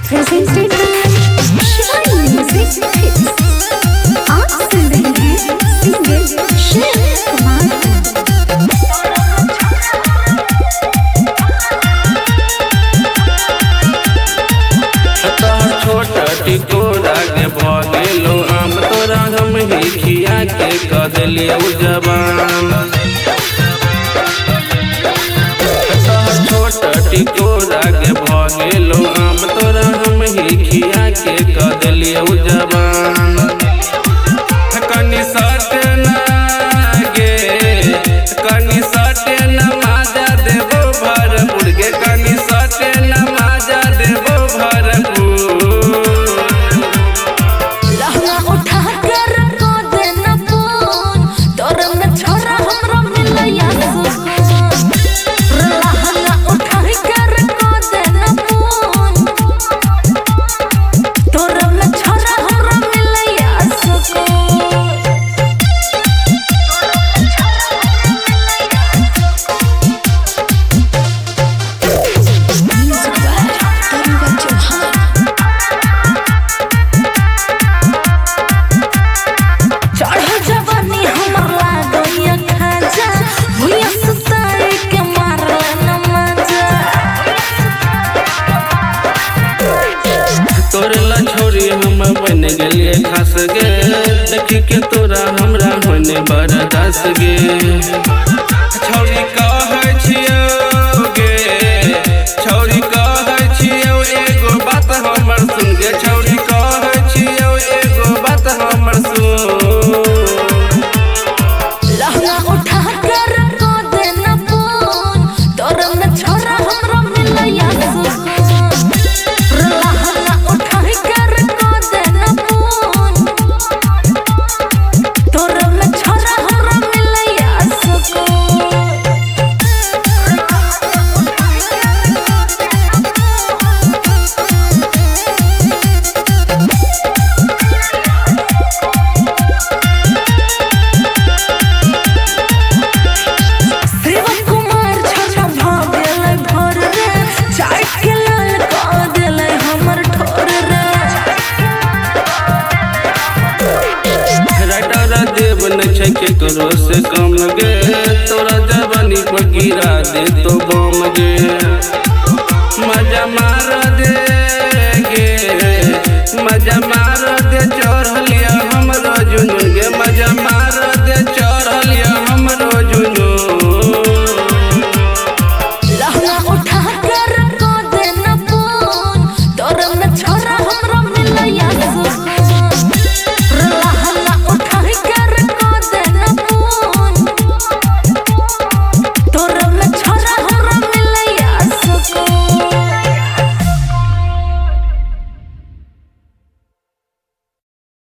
Presented by Shine Music Hits। आप सुन रहे हैं सिंगर शिव कुमार को। छोटा टिकोरा के भगेलो आम तोरा हम ही खिया के कह दिलियौ जवान। छोटा टिकोरा के भगेलो आम तोरा हम ही खिया के कह दिलियौ जवान। कनी सट न गे कनी सट न माजा देबो भरपूर गे कनी सट न माजा देबो भरपूर। लहंगा उठा कर को देना फोन तोर में छोरा हमरा मिलया सुकून। लहंगा उठा कर को देना फोन तोर में छोरा हमरा मिलया सुकून। चढ़ जवानी हमर लागैया खाजा भुइया सुताई के मारले न मजा। तोरे ला छोरी हम बन गेलिए खास गे देखी के तोरा हमरा होने बर्दाश्त गे। छौरी कहै छियौ गे छौरी कहै छियौ एगो बात हमर सुन गे छौरी कहै छियौ एगो बात हमर सुन। लहंगा उठा कर को देना फोन तोर में छोरा हमरा मिलया सुकून। लहंगा उठा कर को देना फोन तोर में छोरा हमरा मिलया सुकून। शिव कुमार छोटा भागेले घर रे चाट के लाल कह देले हमर ठोर रे। राइटर देव न छै केकरो से कम गे तोरा जवानी पर गिरा दे तो बम गे। मजा मार